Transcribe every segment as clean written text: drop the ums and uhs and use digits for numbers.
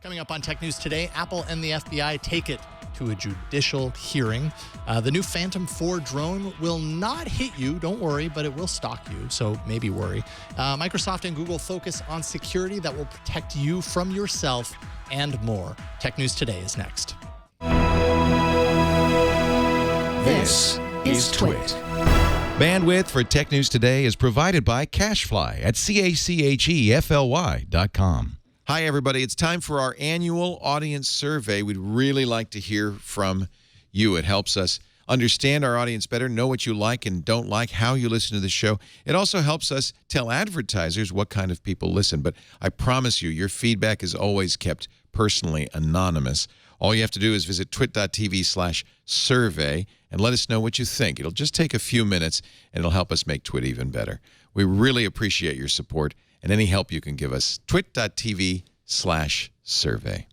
Coming up on Tech News Today, Apple and the FBI take it to a judicial hearing. The new Phantom 4 drone will not hit you, don't worry, but it will stalk you, so maybe worry. Microsoft and Google focus on security that will protect you from yourself and more. Tech News Today is next. This is Twit. Bandwidth for Tech News Today is provided by CacheFly at CacheFly.com. Hi, everybody. It's time for our annual audience survey. We'd really like to hear from you. It helps us understand our audience better, know what you like and don't like, how you listen to the show. It also helps us tell advertisers what kind of people listen. But I promise you, your feedback is always kept personally anonymous. All you have to do is visit twit.tv/survey and let us know what you think. It'll just take a few minutes, and it'll help us make Twit even better. We really appreciate your support and any help you can give us. twit.tv/survey.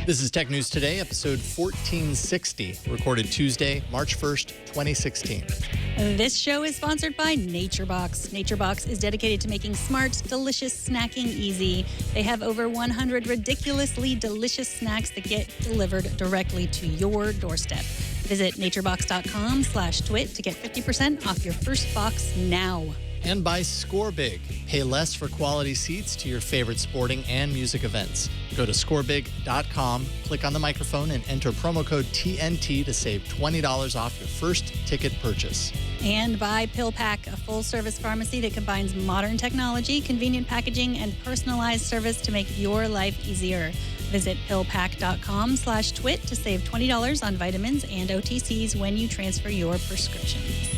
This is Tech News Today, episode 1460, recorded Tuesday, March 1st, 2016. This show is sponsored by NatureBox. NatureBox is dedicated to making smart, delicious snacking easy. They have over 100 ridiculously delicious snacks that get delivered directly to your doorstep. Visit naturebox.com/twit to get 50% off your first box now. And by ScoreBig. Pay less for quality seats to your favorite sporting and music events. Go to scorebig.com, click on the microphone, and enter promo code TNT to save $20 off your first ticket purchase. And by PillPack, a full-service pharmacy that combines modern technology, convenient packaging, and personalized service to make your life easier. Visit pillpack.com/twit to save $20 on vitamins and OTCs when you transfer your prescriptions.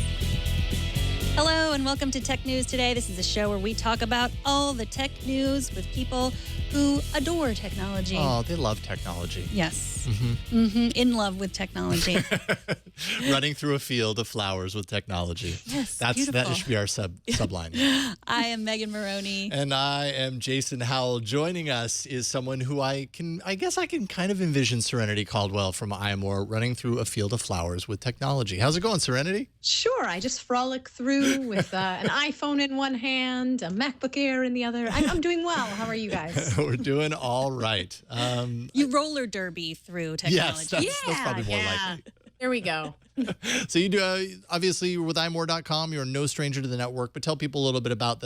Hello and welcome to Tech News Today. This is a show where we talk about all the tech news with people who adore technology. Oh, they love technology. Yes. In love with technology. Running through a field of flowers with technology. Yes, That beautiful. should be our subline. I am Megan Morrone. And I am Jason Howell. Joining us is someone who I guess I can kind of envision Serenity Caldwell from iMore running through a field of flowers with technology. How's it going, Serenity? Sure. I just frolic through with an iPhone in one hand, a MacBook Air in the other. I'm doing well. How are you guys? We're doing all right. You roller derby through technology. Yes, that's probably more likely. There we go. So you do, obviously, you're with imore.com. You're no stranger to the network, but tell people a little bit about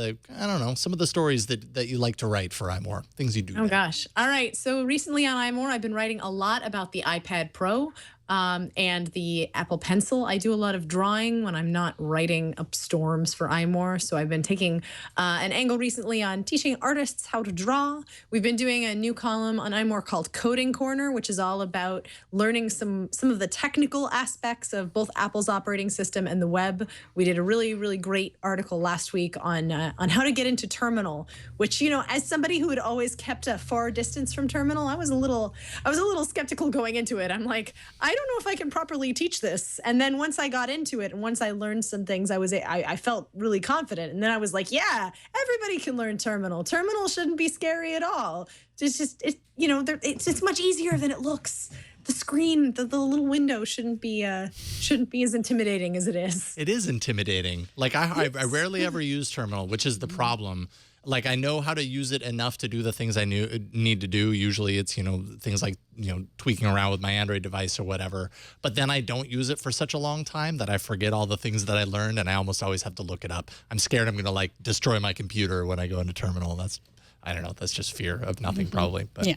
some of the stories that you like to write for iMore, things you do. Oh, gosh. All right. So recently on iMore, I've been writing a lot about the iPad Pro and the Apple Pencil. I do a lot of drawing when I'm not writing up storms for iMore. So I've been taking an angle recently on teaching artists how to draw. We've been doing a new column on iMore called Coding Corner, which is all about learning some of the technical aspects of both Apple's operating system and the web. We did a really, really great article last week on how to get into Terminal, which, as somebody who had always kept a far distance from Terminal, I was a little skeptical going into it. I'm like, I don't know if I can properly teach this. And then once I got into it and once I learned some things, I felt really confident. And then I was like, yeah, everybody can learn Terminal. Terminal shouldn't be scary at all. It's much easier than it looks. The screen, the little window shouldn't be as intimidating as it is. It is intimidating. Like I rarely ever use Terminal, which is the problem. Like I know how to use it enough to do the things I need to do. Usually it's, things like, tweaking around with my Android device or whatever. But then I don't use it for such a long time that I forget all the things that I learned, and I almost always have to look it up. I'm scared I'm going to destroy my computer when I go into Terminal. I don't know. That's just fear of nothing, probably. But yeah.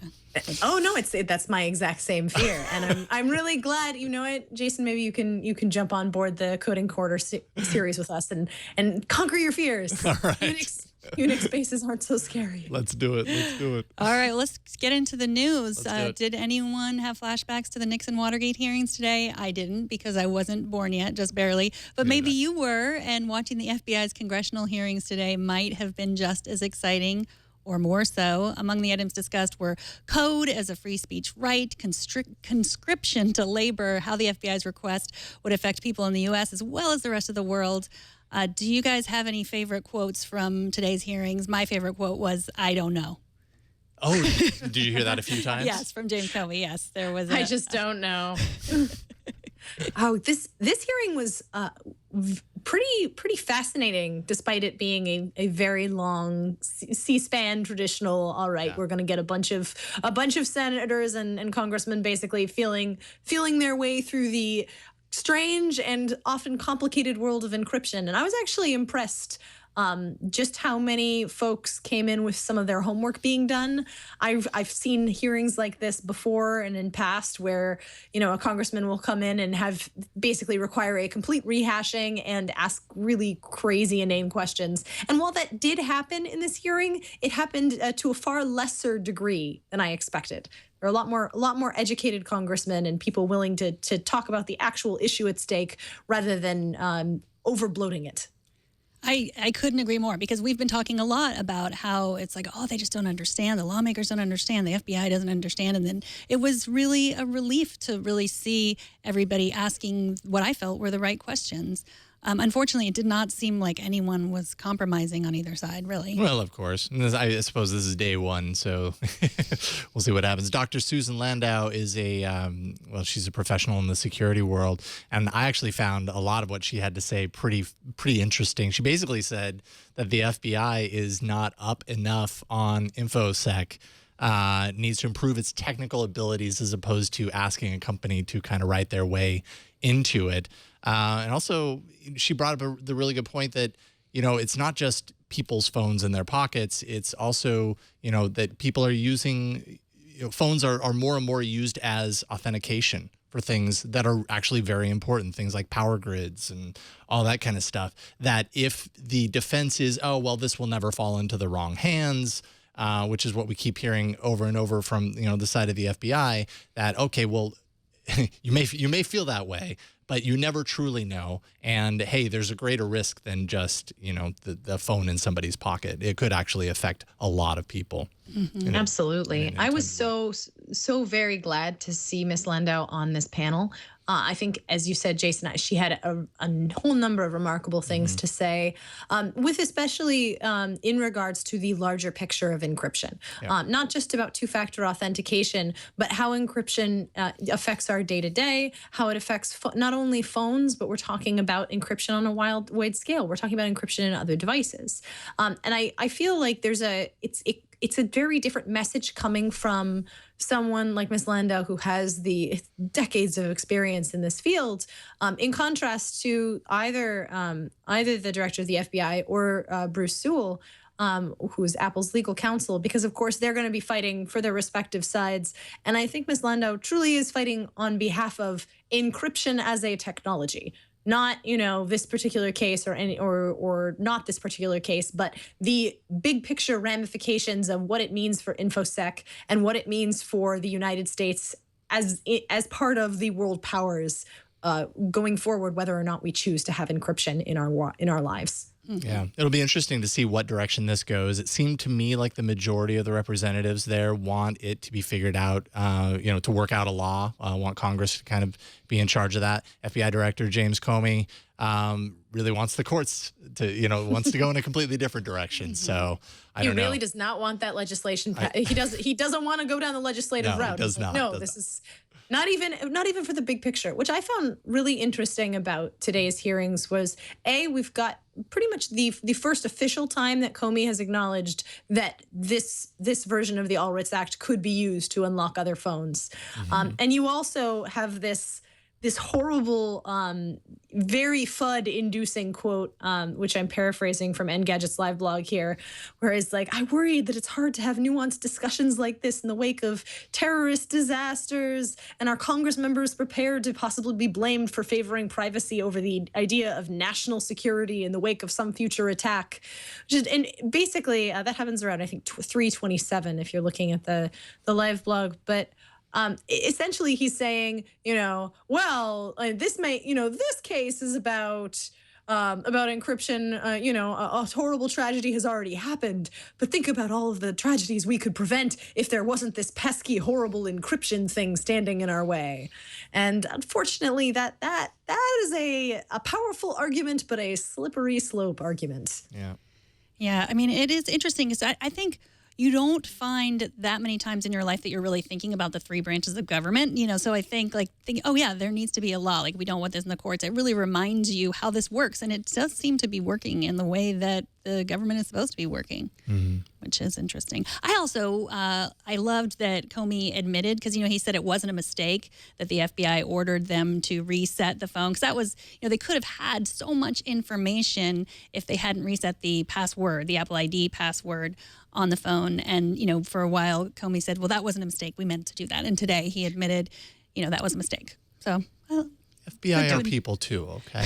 Oh no, that's my exact same fear, and I'm really glad. You know what, Jason? Maybe you can jump on board the Coding Corner series with us and conquer your fears. All right. Unix spaces aren't so scary. Let's do it. All right, let's get into the news. Let's do it. Did anyone have flashbacks to the Nixon Watergate hearings today? I didn't because I wasn't born yet, just barely. But maybe you were, and watching the FBI's congressional hearings today might have been just as exciting or more so. Among the items discussed were code as a free speech right, conscription to labor, how the FBI's request would affect people in the U.S. as well as the rest of the world. Do you guys have any favorite quotes from today's hearings? My favorite quote was, "I don't know." Oh, did you hear that a few times? Yes, from James Comey. Yes, there was. I just don't know. Oh, this hearing was pretty fascinating, despite it being a very long C-SPAN traditional. All right, we're going to get a bunch of senators and congressmen basically feeling their way through the strange and often complicated world of encryption. And I was actually impressed just how many folks came in with some of their homework being done. I've seen hearings like this before and in past where, a congressman will come in and have basically require a complete rehashing and ask really crazy inane questions. And while that did happen in this hearing, it happened to a far lesser degree than I expected. There are a lot more educated congressmen and people willing to talk about the actual issue at stake rather than over-bloating it. I couldn't agree more, because we've been talking a lot about how it's like, oh, they just don't understand. The lawmakers don't understand. The FBI doesn't understand. And then it was really a relief to really see everybody asking what I felt were the right questions. Unfortunately, it did not seem like anyone was compromising on either side, really. Well, of course. I suppose this is day one, so we'll see what happens. Dr. Susan Landau is she's a professional in the security world, and I actually found a lot of what she had to say pretty interesting. She basically said that the FBI is not up enough on InfoSec. Needs to improve its technical abilities as opposed to asking a company to kind of write their way into it. And also, she brought up the really good point that, it's not just people's phones in their pockets. It's also, that people are using, phones are more and more used as authentication for things that are actually very important, things like power grids and all that kind of stuff, that if the defense is, oh, well, this will never fall into the wrong hands, which is what we keep hearing over and over from, the side of the FBI, that, okay, well, you may feel that way, but you never truly know. And hey, there's a greater risk than just, the phone in somebody's pocket. It could actually affect a lot of people. Mm-hmm. Absolutely. I was so very glad to see Miss Landau on this panel. I think, as you said, Jason, she had a whole number of remarkable things to say, with especially in regards to the larger picture of encryption, not just about two-factor authentication, but how encryption affects our day-to-day, how it affects not only phones, but we're talking about encryption on a wide scale. We're talking about encryption in other devices. And I feel like it's a very different message coming from someone like Ms. Landau, who has the decades of experience in this field, in contrast to either the director of the FBI or Bruce Sewell, who is Apple's legal counsel, because, of course, they're going to be fighting for their respective sides. And I think Ms. Landau truly is fighting on behalf of encryption as a technology. Not, this particular case or not this particular case, but the big picture ramifications of what it means for InfoSec and what it means for the United States as part of the world powers going forward, whether or not we choose to have encryption in our lives. Yeah, it'll be interesting to see what direction this goes. It seemed to me like the majority of the representatives there want it to be figured out, to work out a law, want Congress to kind of be in charge of that. FBI Director James Comey really wants the courts to, wants to go in a completely different direction. So I don't know. He really does not want that legislation. He doesn't want to go down the legislative route. He does not. No, this is not even for the big picture, which I found really interesting about today's hearings was, we've got pretty much the first official time that Comey has acknowledged that this version of the All Writs Act could be used to unlock other phones. And you also have this horrible, very FUD-inducing quote, which I'm paraphrasing from Engadget's live blog here, where it's like, I worried that it's hard to have nuanced discussions like this in the wake of terrorist disasters, and our Congress members prepared to possibly be blamed for favoring privacy over the idea of national security in the wake of some future attack. And basically, that happens around, I think, 3:27 if you're looking at the live blog. But essentially, he's saying, this case is about encryption. A horrible tragedy has already happened, but think about all of the tragedies we could prevent if there wasn't this pesky, horrible encryption thing standing in our way. And unfortunately, that is a powerful argument, but a slippery slope argument. Yeah. Yeah, I mean, it is interesting because I think, you don't find that many times in your life that you're really thinking about the three branches of government, so I think oh yeah, there needs to be a law. Like, we don't want this in the courts. It really reminds you how this works. And it does seem to be working in the way that the government is supposed to be working, which is interesting. I also, I loved that Comey admitted, because, he said it wasn't a mistake that the FBI ordered them to reset the phone. Because that was, they could have had so much information if they hadn't reset the password, the Apple ID password on the phone. And, for a while, Comey said, well, that wasn't a mistake. We meant to do that. And today he admitted, that was a mistake. So, well, FBI are people too, okay?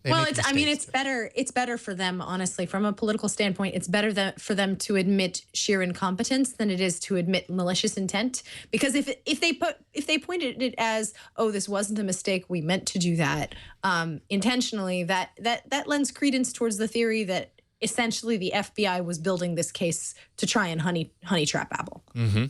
Well, it's better. It's better for them, honestly, from a political standpoint. It's better for them to admit sheer incompetence than it is to admit malicious intent. Because if they pointed it as, oh, this wasn't a mistake, we meant to do that intentionally, that lends credence towards the theory that essentially the FBI was building this case to try and honey trap Apple. Mm-hmm.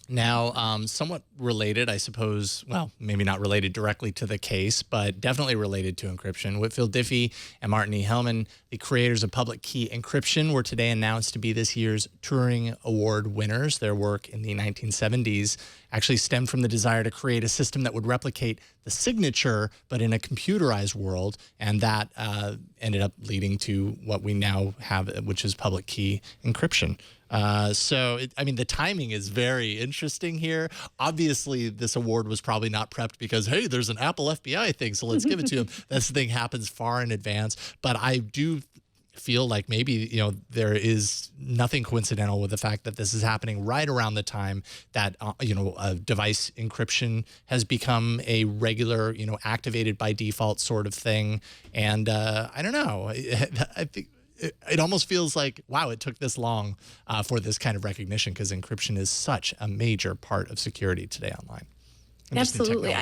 Now, somewhat related, I suppose, well, maybe not related directly to the case, but definitely related to encryption. Whitfield Diffie and Martin E. Hellman, the creators of public key encryption, were today announced to be this year's Turing Award winners. Their work in the 1970s actually stemmed from the desire to create a system that would replicate the signature, but in a computerized world. And that ended up leading to what we now have, which is public key encryption. The timing is very interesting here. Obviously, this award was probably not prepped because, hey, there's an Apple FBI thing, so let's give it to them. This thing happens far in advance. But I do feel like maybe, there is nothing coincidental with the fact that this is happening right around the time that, device encryption has become a regular, activated by default sort of thing. And I don't know. I think it almost feels like, wow, it took this long for this kind of recognition, because encryption is such a major part of security today online. Absolutely.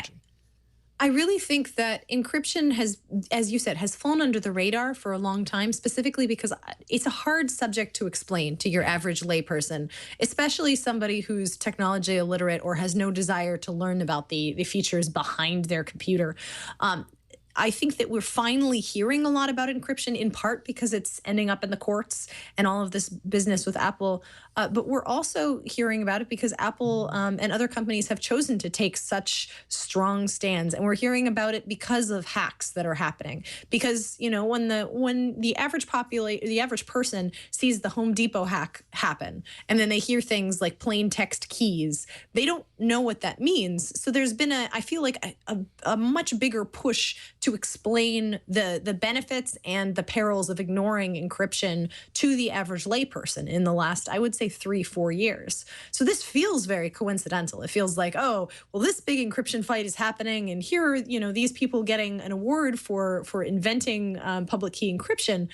I really think that encryption has, as you said, has flown under the radar for a long time, specifically because it's a hard subject to explain to your average layperson, especially somebody who's technology illiterate or has no desire to learn about the features behind their computer. I think that we're finally hearing a lot about encryption, in part because it's ending up in the courts and all of this business with Apple. But we're also hearing about it because Apple and other companies have chosen to take such strong stands. And we're hearing about it because of hacks that are happening. Because, when the average person sees the Home Depot hack happen, and then they hear things like plain text keys, they don't know what that means. So there's been I feel like a much bigger push to explain the benefits and the perils of ignoring encryption to the average layperson in the last, I would say, 3-4 years. So this feels very coincidental. It feels like, oh, well, this big encryption fight is happening, and here are, these people getting an award for inventing public key encryption.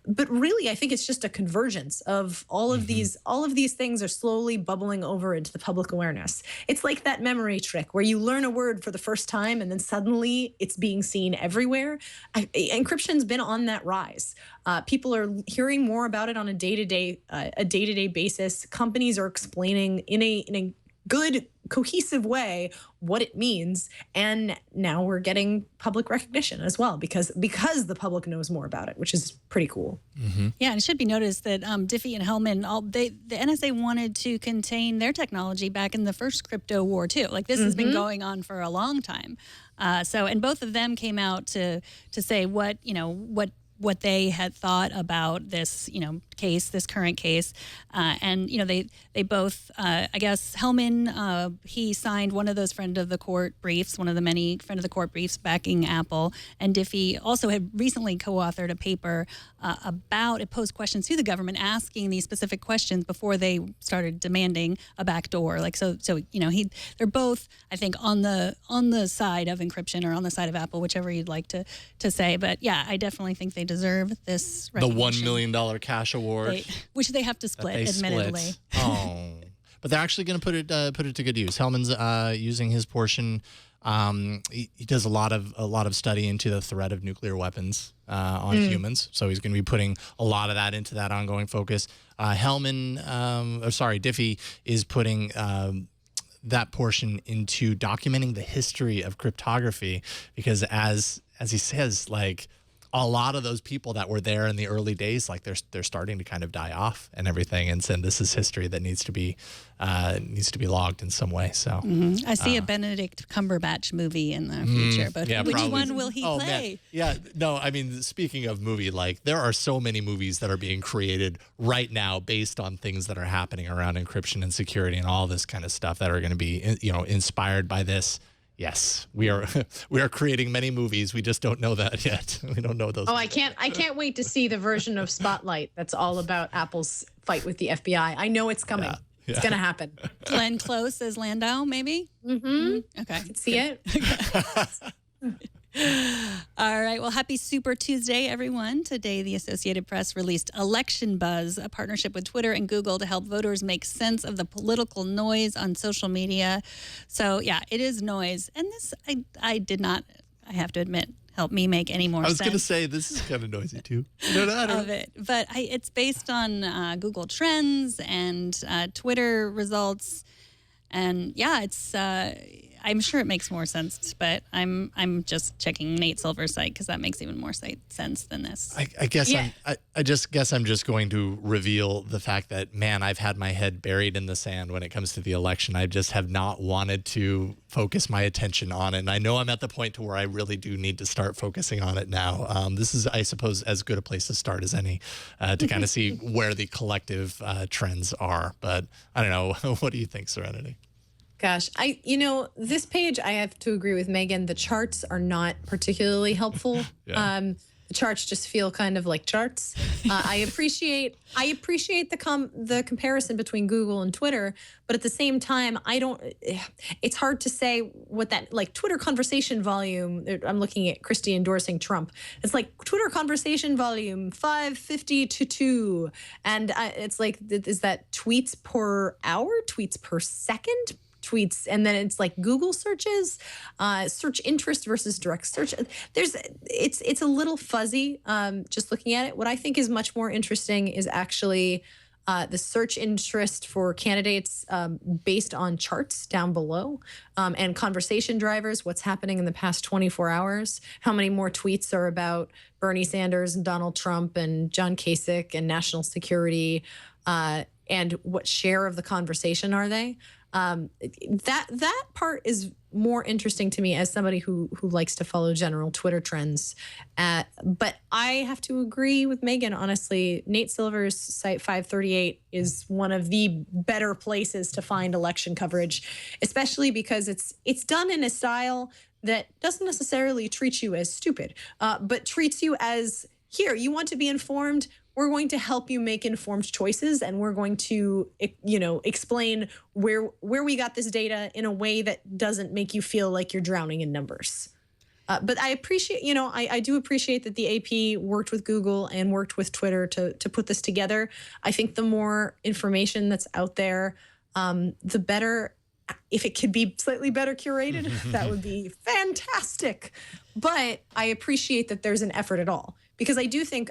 But really, I think it's just a convergence of all of these. All of these things are slowly bubbling over into the public awareness. It's like that memory trick where you learn a word for the first time and then suddenly it's being seen everywhere. Encryption's been on that rise. People are hearing more about it on a day-to-day basis. Companies are explaining in a good, cohesive way what it means, and now we're getting public recognition as well because the public knows more about it, which is pretty cool. Mm-hmm. Yeah, and it should be noticed that Diffie and Hellman, the NSA wanted to contain their technology back in the first crypto war too. Like, this has been going on for a long time. And both of them came out to say what they had thought about this, case, this current case. And they both, I guess Hellman, he signed one of those friend of the court briefs, one of the many friend of the court briefs backing Apple. And Diffie also had recently co-authored a paper about, it posed questions to the government, asking these specific questions before they started demanding a backdoor. They're both, I think, on the side of encryption or on the side of Apple, whichever you'd like to say. But yeah, I definitely think they deserve this recognition. The $1 million cash award, which they have to split, admittedly. Oh, but they're actually going to put it to good use. Hellman's using his portion. He does a lot of study into the threat of nuclear weapons on humans, so he's going to be putting a lot of that into that ongoing focus. Diffie is putting that portion into documenting the history of cryptography, because as he says, like, a lot of those people that were there in the early days, like they're starting to kind of die off and everything. And so this is history that needs to be logged in some way. So I see a Benedict Cumberbatch movie in the future, but which probably. one will he play? Man. Yeah, no, I mean, speaking of movie, like there are so many movies that are being created right now based on things that are happening around encryption and security and all this kind of stuff that are going to be, inspired by this. Yes, we are creating many movies. We just don't know that yet. We don't know those. Oh, I can't wait to see the version of Spotlight that's all about Apple's fight with the FBI. I know it's coming. Yeah. It's going to happen. Glenn Close as Landau, maybe? Mm-hmm. Okay. See it? All right. Well, happy Super Tuesday, everyone. Today, the Associated Press released Election Buzz, a partnership with Twitter and Google to help voters make sense of the political noise on social media. So, yeah, it is noise. And this, I did not, I have to admit, help me make any more sense. I was going to say, this is kind of noisy, too. Of it. But it's based on Google Trends and Twitter results. And, yeah, it's... I'm sure it makes more sense, but I'm just checking Nate Silver's site because that makes even more sense than this. I guess I just guess I'm just going to reveal the fact that, man, I've had my head buried in the sand when it comes to the election. I just have not wanted to focus my attention on it. And I know I'm at the point to where I really do need to start focusing on it now. This is, I suppose, as good a place to start as any to kind of see where the collective trends are. But I don't know. What do you think, Serenity? Gosh, this page, I have to agree with Megan. The charts are not particularly helpful. Yeah. The charts just feel kind of like charts. I appreciate the comparison between Google and Twitter, but at the same time, it's hard to say what that, like Twitter conversation volume, I'm looking at Christie endorsing Trump. It's like Twitter conversation volume 550 to 2. And it's like, is that tweets per hour, tweets per second? Tweets, and then it's like Google searches, search interest versus direct search. It's a little fuzzy just looking at it. What I think is much more interesting is actually the search interest for candidates based on charts down below and conversation drivers, what's happening in the past 24 hours, how many more tweets are about Bernie Sanders and Donald Trump and John Kasich and national security, and what share of the conversation are they? That part is more interesting to me as somebody who likes to follow general Twitter trends. But I have to agree with Megan, honestly. Nate Silver's site 538 is one of the better places to find election coverage, especially because it's done in a style that doesn't necessarily treat you as stupid, but treats you as, here, you want to be informed? We're going to help you make informed choices, and we're going to, explain where we got this data in a way that doesn't make you feel like you're drowning in numbers. But I appreciate, I do appreciate that the AP worked with Google and worked with Twitter to put this together. I think the more information that's out there, the better. If it could be slightly better curated, that would be fantastic. But I appreciate that there's an effort at all, because I do think,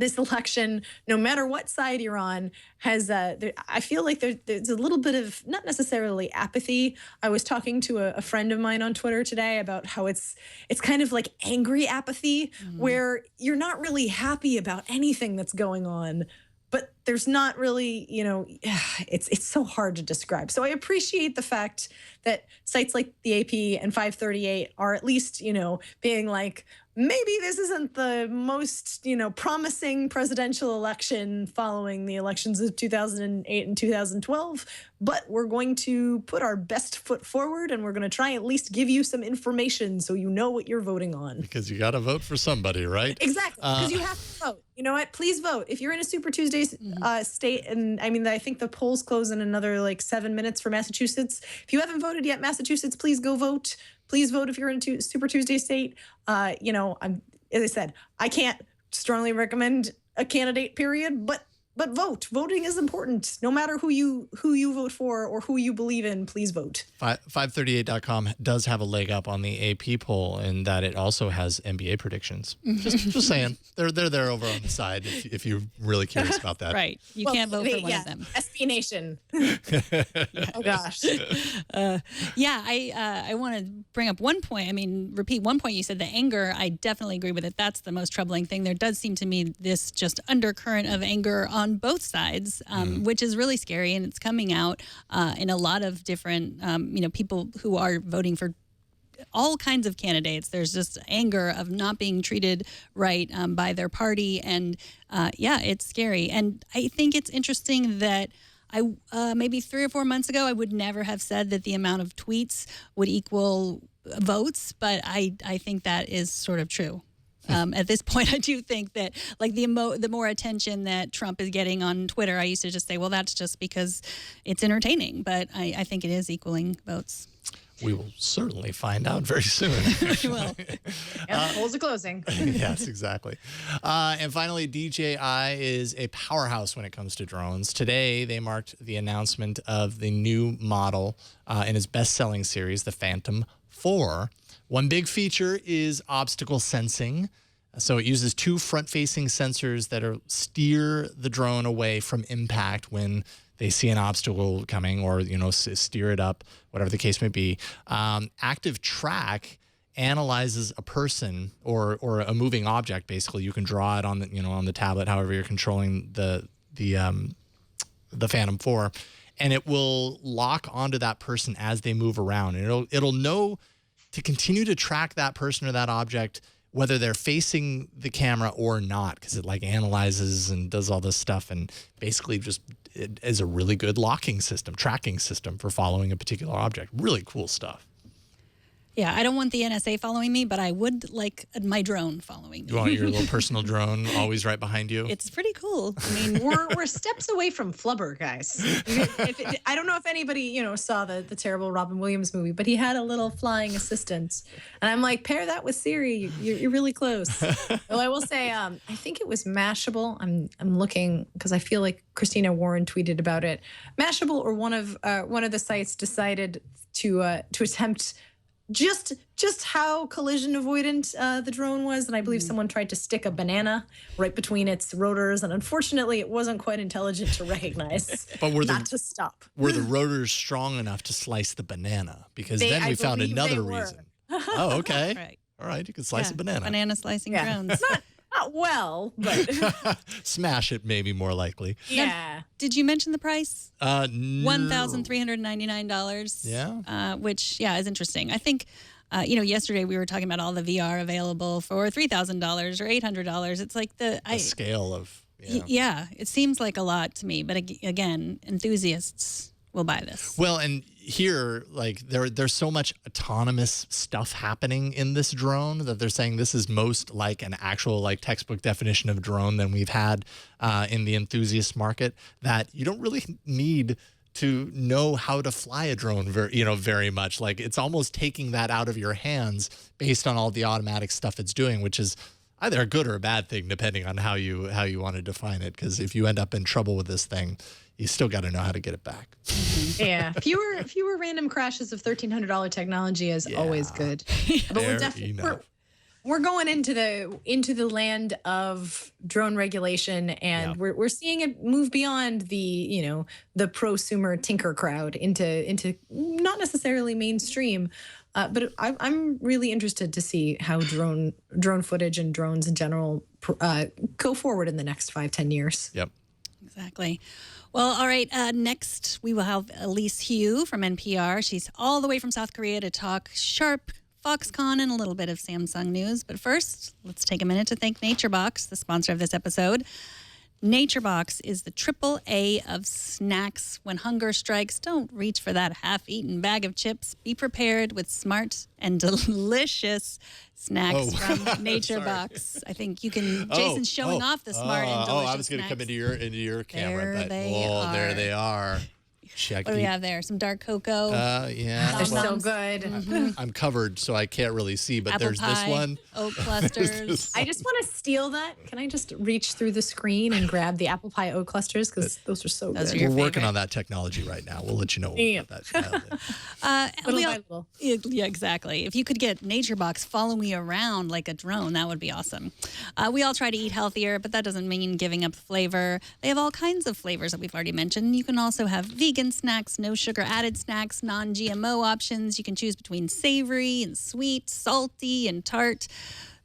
this election, no matter what side you're on, has I feel like there's a little bit of, not necessarily apathy. I was talking to a friend of mine on Twitter today about how it's kind of like angry apathy, where you're not really happy about anything that's going on, but there's not really, it's so hard to describe. So I appreciate the fact that sites like the AP and 538 are at least, being like, maybe this isn't the most, promising presidential election following the elections of 2008 and 2012, but we're going to put our best foot forward, and we're going to try at least give you some information so you know what you're voting on. Because you got to vote for somebody, right? Exactly, because you have to vote. You know what? Please vote. If you're in a Super Tuesday state, and I think the polls close in another 7 minutes for Massachusetts. If you haven't voted yet, Massachusetts, please go vote. Please vote if you're in Super Tuesday state. As I said, I can't strongly recommend a candidate, period, but but vote. Voting is important. No matter who you vote for or who you believe in, please vote. 538.com does have a leg up on the AP poll in that it also has NBA predictions. Just saying. They're there over on the side if you're really curious about that. Right. You can't vote for one of them. SB Nation. Oh, gosh. I want to bring up one point. I mean, repeat one point you said, the anger. I definitely agree with it. That's the most troubling thing. There does seem to me this just undercurrent of anger on both sides, which is really scary. And it's coming out in a lot of different, people who are voting for all kinds of candidates. There's just anger of not being treated right by their party. And it's scary. And I think it's interesting that maybe 3 or 4 months ago, I would never have said that the amount of tweets would equal votes, but I think that is sort of true. At this point, I do think that like the more attention that Trump is getting on Twitter, I used to just say, well, that's just because it's entertaining, but I think it is equaling votes. We will certainly find out very soon. We will. Polls are closing. Yes, exactly. And finally, DJI is a powerhouse when it comes to drones. Today, they marked the announcement of the new model in its best-selling series, the Phantom 4. One big feature is obstacle sensing. So it uses 2 front-facing sensors that steer the drone away from impact when they see an obstacle coming or, steer it up, whatever the case may be. Active Track analyzes a person or a moving object. Basically, you can draw it on the tablet, however you're controlling the Phantom 4, and it will lock onto that person as they move around, and it'll know to continue to track that person or that object, whether they're facing the camera or not, because it like analyzes and does all this stuff, and basically just it is a really good tracking system for following a particular object. Really cool stuff. Yeah, I don't want the NSA following me, but I would like my drone following me. You want your little personal drone always right behind you? It's pretty cool. I mean, we're steps away from flubber, guys. I don't know if anybody, saw the terrible Robin Williams movie, but he had a little flying assistant. And I'm like, pair that with Siri. You're really close. Well, I will say, I think it was Mashable. I'm looking because I feel like Christina Warren tweeted about it. Mashable or one of the sites decided to attempt just how collision avoidant the drone was. And I believe someone tried to stick a banana right between its rotors. And unfortunately, it wasn't quite intelligent to recognize, but to stop. Were the rotors strong enough to slice the banana? Because then we found another reason. Oh, okay. Right. All right, you could slice a banana. Banana slicing drones. Not well, but smash it maybe more likely. Yeah. Now, did you mention the price? No. $1,399. Yeah. Which is interesting. I think, yesterday we were talking about all the VR available for $3,000 or $800. It's like the scale of. Yeah, it seems like a lot to me, but again, enthusiasts will buy this. Well, and here, like there's so much autonomous stuff happening in this drone that they're saying this is most like an actual like textbook definition of drone than we've had in the enthusiast market, that you don't really need to know how to fly a drone very much. Like it's almost taking that out of your hands based on all the automatic stuff it's doing, which is either a good or a bad thing depending on how you want to define it. Because if you end up in trouble with this thing, you still got to know how to get it back. Yeah, fewer random crashes of $1,300 technology is always good. But we're going into the land of drone regulation, and we're seeing it move beyond the prosumer tinker crowd into not necessarily mainstream. But I'm really interested to see how drone footage and drones in general go forward in the next 5-10 years. Yep. Exactly. Well, all right. Next, we will have Elise Hugh from NPR. She's all the way from South Korea to talk Sharp, Foxconn, and a little bit of Samsung news. But first, let's take a minute to thank NatureBox, the sponsor of this episode. NatureBox is the AAA of snacks. When hunger strikes, don't reach for that half-eaten bag of chips. Be prepared with smart and delicious snacks from NatureBox. I think you can. Jason's showing off the smart and delicious I was going to come into your camera, there but they there they are. Check. What do we have there? Some dark cocoa. Yeah. They're so well, good. I'm covered, so I can't really see, but Apple there's pie, this one. oat clusters. I just want to steal that. Can I just reach through the screen and grab the apple pie oat clusters? Because those are so Those good. are your We're working favorite. on that technology right now. We'll let you know Yeah. about that. Little we by all- little. Yeah, exactly. If you could get NatureBox following you around like a drone, that would be awesome. We all try to eat healthier, but that doesn't mean giving up flavor. They have all kinds of flavors that we've already mentioned. You can also have vegan snacks, no sugar added snacks, non-GMO options. You can choose between savory and sweet, salty and tart.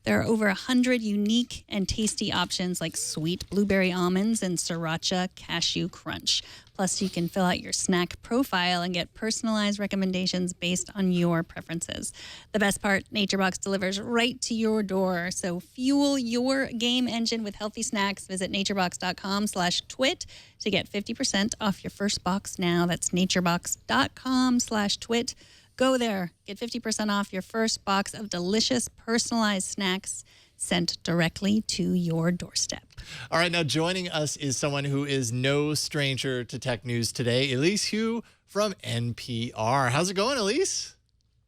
There are over 100 unique and tasty options like sweet blueberry almonds and sriracha cashew crunch. Plus, you can fill out your snack profile and get personalized recommendations based on your preferences. The best part, NatureBox delivers right to your door. So fuel your game engine with healthy snacks. Visit naturebox.com/twit to get 50% off your first box now. That's naturebox.com/twit. Go there. Get 50% off your first box of delicious personalized snacks sent directly to your doorstep. All right, now joining us is someone who is no stranger to tech news today, Elise Hu from NPR. How's it going, Elise?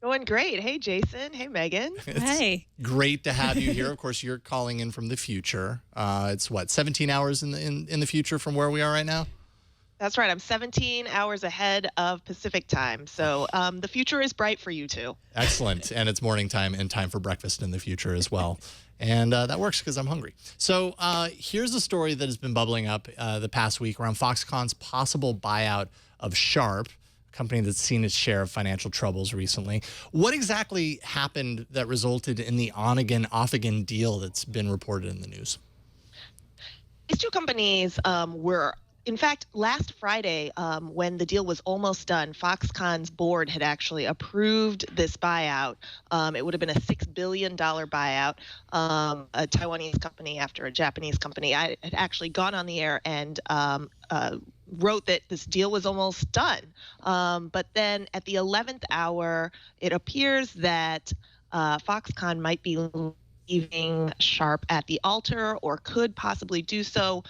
Going great. Hey, Jason. Hey, Megan. Hey. Great to have you here. Of course, you're calling in from the future. It's what, 17 hours in the future from where we are right now? That's right. I'm 17 hours ahead of Pacific time. So the future is bright for you two. Excellent. And it's morning time and time for breakfast in the future as well. And that works because I'm hungry. So here's a story that has been bubbling up the past week around Foxconn's possible buyout of Sharp, a company that's seen its share of financial troubles recently. What exactly happened that resulted in the on-again, off-again deal that's been reported in the news? These two companies were, in fact, last Friday, when the deal was almost done, Foxconn's board had actually approved this buyout. It would have been a $6 billion buyout. A Taiwanese company after a Japanese company. I had actually gone on the air and wrote that this deal was almost done. But then at the 11th hour, it appears that Foxconn might be leaving Sharp at the altar or could possibly do so.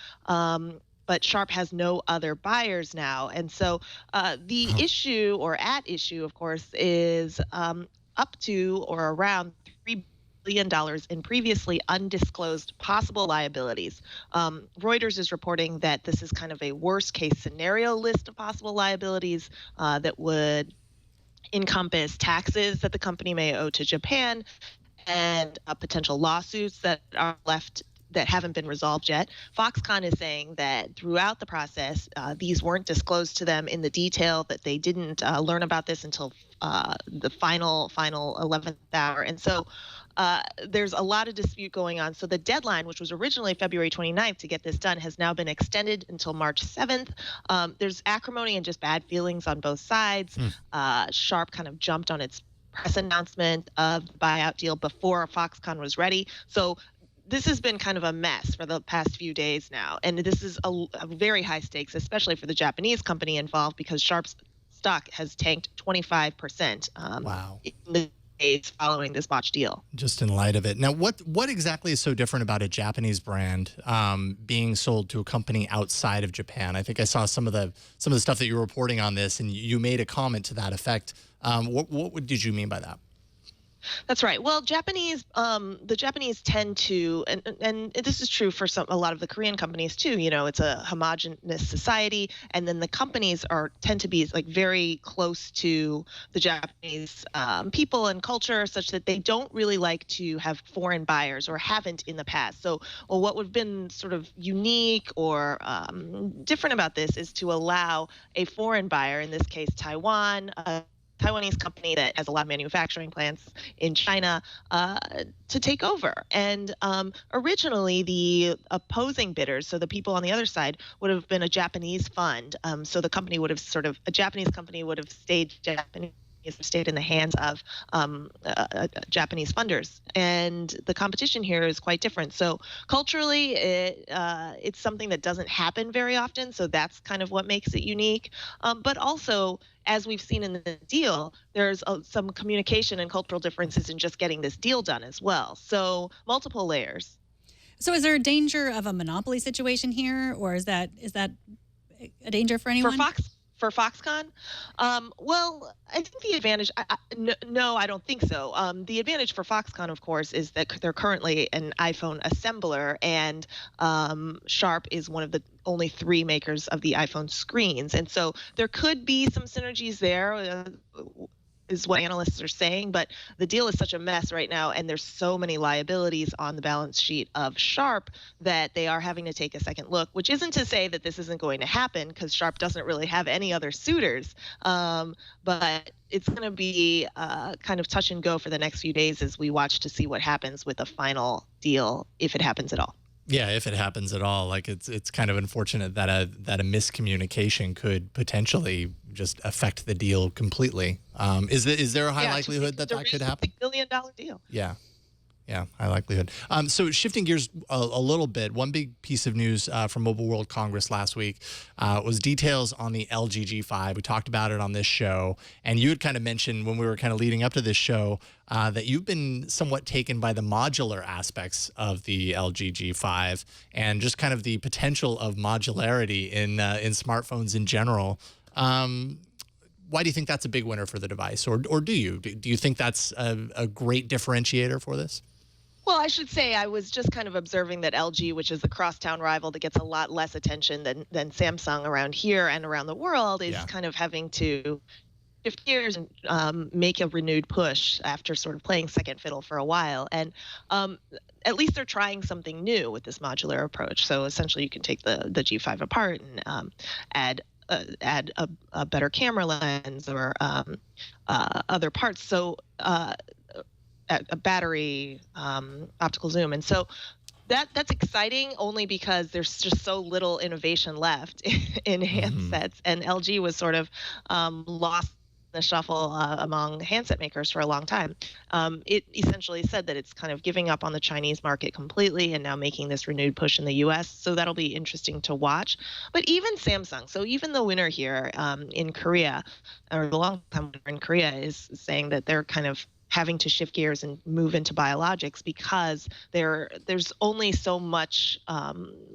But Sharp has no other buyers now. And so the issue or at issue, of course, is up to or around $3 billion in previously undisclosed possible liabilities. Reuters is reporting that this is kind of a worst case scenario list of possible liabilities that would encompass taxes that the company may owe to Japan and potential lawsuits that are left that haven't been resolved yet. Foxconn is saying that throughout the process, these weren't disclosed to them in the detail, that they didn't learn about this until the final 11th hour. And so there's a lot of dispute going on. So the deadline, which was originally February 29th to get this done, has now been extended until March 7th. There's acrimony and just bad feelings on both sides. Sharp kind of jumped on its press announcement of the buyout deal before Foxconn was ready. So this has been kind of a mess for the past few days now. And this is a very high stakes, especially for the Japanese company involved, because Sharp's stock has tanked 25% Wow. in the days following this botched deal. Just in light of it. Now, what exactly is so different about a Japanese brand being sold to a company outside of Japan? I think I saw some of the stuff that you were reporting on this, and you made a comment to that effect. What did you mean by that? That's right. Well, the Japanese tend to, and this is true for a lot of the Korean companies too. You know, it's a homogenous society, and then the companies tend to be like very close to the Japanese people and culture, such that they don't really like to have foreign buyers, or haven't in the past. So, what would have been sort of unique or different about this is to allow a foreign buyer, in this case Taiwan, Taiwanese company that has a lot of manufacturing plants in China, to take over. And originally the opposing bidders, so the people on the other side, would have been a Japanese fund. So the company would have a Japanese company would have stayed in the hands of Japanese funders. And the competition here is quite different. So culturally, it's something that doesn't happen very often. So that's kind of what makes it unique. But also, as we've seen in the deal, there's some communication and cultural differences in just getting this deal done as well. So multiple layers. So is there a danger of a monopoly situation here, or is that a danger for anyone? For Foxconn? Well, I think the advantage, no, I don't think so. The advantage for Foxconn, of course, is that they're currently an iPhone assembler, and Sharp is one of the only 3 makers of the iPhone screens. And so there could be some synergies there, is what analysts are saying, but the deal is such a mess right now, and there's so many liabilities on the balance sheet of Sharp that they are having to take a second look, which isn't to say that this isn't going to happen, because Sharp doesn't really have any other suitors. But it's going to be kind of touch and go for the next few days as we watch to see what happens with the final deal, if it happens at all. Yeah, if it happens at all, like it's kind of unfortunate that a miscommunication could potentially just affect the deal completely. Is there a high likelihood that could happen? $1 billion deal. Yeah. Yeah, high likelihood. So shifting gears a little bit, one big piece of news from Mobile World Congress last week was details on the LG G5. We talked about it on this show, and you had kind of mentioned when we were kind of leading up to this show that you've been somewhat taken by the modular aspects of the LG G5 and just kind of the potential of modularity in smartphones in general. Why do you think that's a big winner for the device, or do you? Do you think that's a great differentiator for this? Well, I should say I was just kind of observing that LG, which is the crosstown rival that gets a lot less attention than Samsung around here and around the world, is kind of having to shift gears and make a renewed push after sort of playing second fiddle for a while. And at least they're trying something new with this modular approach. So essentially you can take the G5 apart and add a better camera lens or other parts. So a battery, optical zoom. And so that's exciting only because there's just so little innovation left in handsets. And LG was sort of lost the shuffle among handset makers for a long time. It essentially said that it's kind of giving up on the Chinese market completely and now making this renewed push in the US. So that'll be interesting to watch. But even Samsung, so even the winner here in Korea, or the long-time winner in Korea, is saying that they're kind of having to shift gears and move into biologics because there's only so much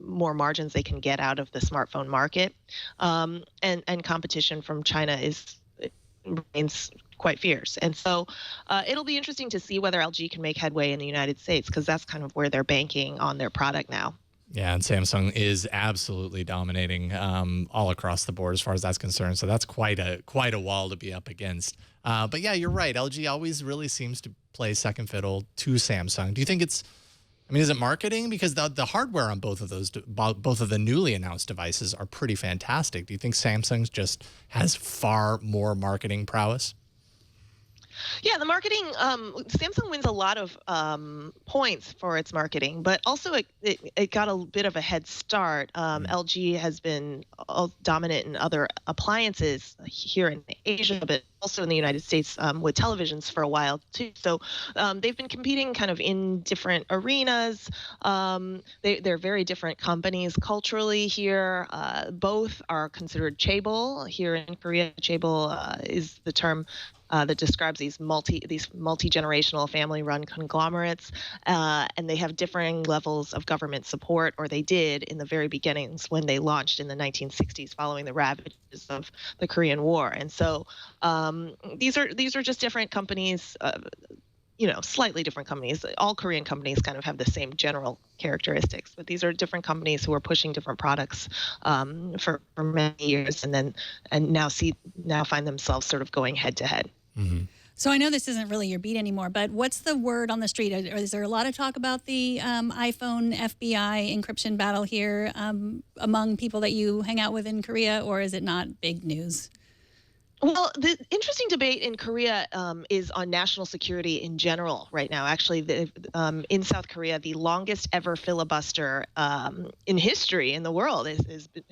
more margins they can get out of the smartphone market, and competition from China remains quite fierce. And so it'll be interesting to see whether LG can make headway in the United States, because that's kind of where they're banking on their product now. Yeah, and Samsung is absolutely dominating all across the board as far as that's concerned. So that's quite a wall to be up against. But yeah, you're right. LG always really seems to play second fiddle to Samsung. Do you think is it marketing? Because the hardware on both of the newly announced devices are pretty fantastic. Do you think Samsung just has far more marketing prowess? Yeah, the marketing, Samsung wins a lot of points for its marketing, but also it got a bit of a head start. LG has been dominant in other appliances here in Asia, but also in the United States with televisions for a while too. So they've been competing kind of in different arenas. They're very different companies culturally here. Both are considered chaebol. Here in Korea, chaebol is the term that describes these multi-generational family-run conglomerates, and they have differing levels of government support, or they did in the very beginnings when they launched in the 1960s following the ravages of the Korean War. And so these are just different companies, slightly different companies. All Korean companies kind of have the same general characteristics, but these are different companies who are pushing different products for many years, and now find themselves sort of going head to head. Mm-hmm. So I know this isn't really your beat anymore, but what's the word on the street? Is there a lot of talk about the iPhone FBI encryption battle here among people that you hang out with in Korea, or is it not big news? Well, the interesting debate in Korea is on national security in general right now. Actually, in South Korea, the longest ever filibuster in history in the world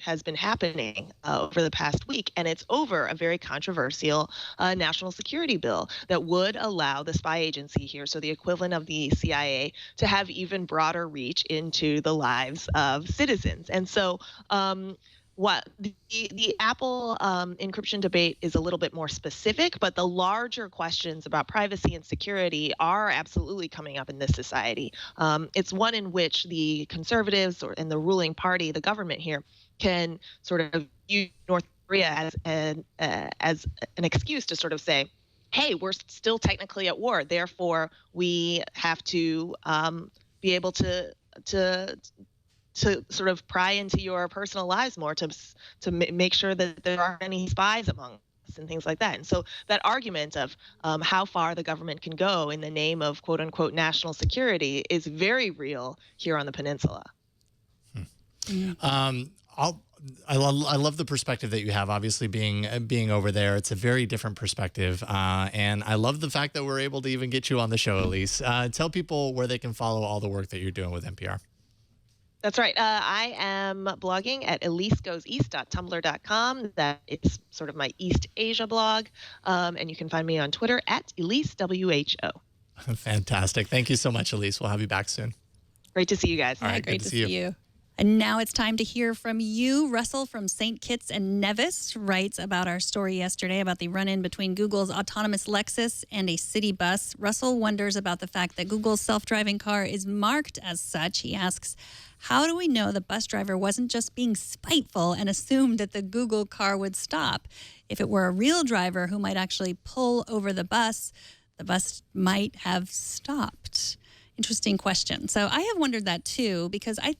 has been happening over the past week, and it's over a very controversial national security bill that would allow the spy agency here, so the equivalent of the CIA, to have even broader reach into the lives of citizens. And so what the Apple encryption debate is a little bit more specific, but the larger questions about privacy and security are absolutely coming up in this society. It's one in which the conservatives and the ruling party, the government here, can sort of use North Korea as an excuse to sort of say, hey, we're still technically at war, therefore we have to be able to sort of pry into your personal lives more, to make sure that there aren't any spies among us and things like that. And so that argument of how far the government can go in the name of quote unquote national security is very real here on the peninsula. I love the perspective that you have. Obviously, being over there, it's a very different perspective, and I love the fact that we're able to even get you on the show, Elise. Tell people where they can follow all the work that you're doing with NPR. That's right. I am blogging at elisegoeseast.tumblr.com. That is sort of my East Asia blog, and you can find me on Twitter at EliseWHO. Fantastic. Thank you so much, Elise. We'll have you back soon. Great to see you guys. All right, great to see you. And now it's time to hear from you. Russell from St. Kitts and Nevis writes about our story yesterday about the run-in between Google's autonomous Lexus and a city bus. Russell wonders about the fact that Google's self-driving car is marked as such. He asks, how do we know the bus driver wasn't just being spiteful and assumed that the Google car would stop? If it were a real driver who might actually pull over the bus might have stopped. Interesting question. So I have wondered that too, because I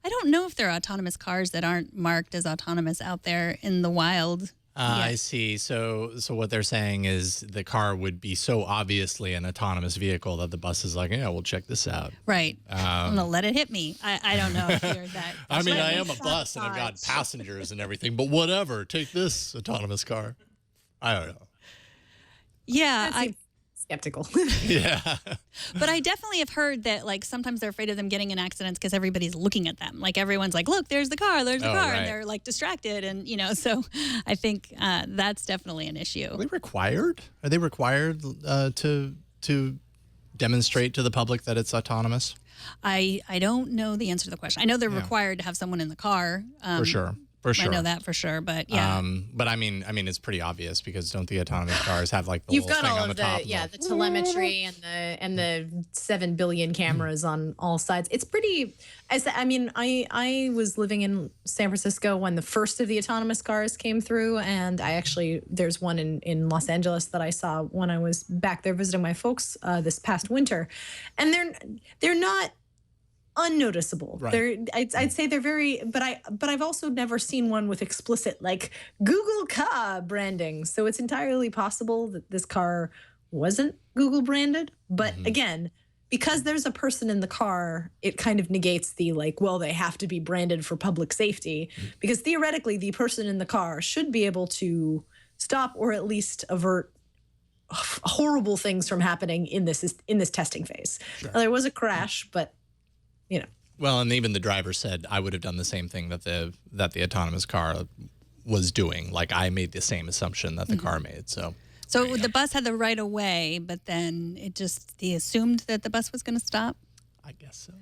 don't know if there are autonomous cars that aren't marked as autonomous out there in the wild. I see. So what they're saying is the car would be so obviously an autonomous vehicle that the bus is like, yeah, we'll check this out. Right. I'm gonna let it hit me. I don't know if you're that. I mean, I am a bus and I've got passengers and everything, but whatever. Take this autonomous car. I don't know. Yeah, skeptical. Yeah. But I definitely have heard that, like, sometimes they're afraid of them getting in accidents because everybody's looking at them. Like, everyone's like, look, there's the car, there's the car. Right. And they're, like, distracted. And, so I think that's definitely an issue. Are they required? Are they required to demonstrate to the public that it's autonomous? I don't know the answer to the question. I know they're required to have someone in the car. For sure. For sure. I know that for sure, but yeah. But I mean, it's pretty obvious because don't the autonomous cars have like the You've little got thing all on of the top? the telemetry and the 7 billion cameras on all sides. It's pretty. I was living in San Francisco when the first of the autonomous cars came through, and there's one in Los Angeles that I saw when I was back there visiting my folks this past winter, and they're not unnoticeable. Right. I'd say they're very, but I've also never seen one with explicit like Google car branding. So it's entirely possible that this car wasn't Google branded. But again, because there's a person in the car, it kind of negates the like, well, they have to be branded for public safety, because theoretically the person in the car should be able to stop or at least avert horrible things from happening in this testing phase. Sure. Now, there was a crash, but Well, and even the driver said, I would have done the same thing that the autonomous car was doing. Like, I made the same assumption that the car made. So the bus had the right of way, but then they assumed that the bus was going to stop? I guess so.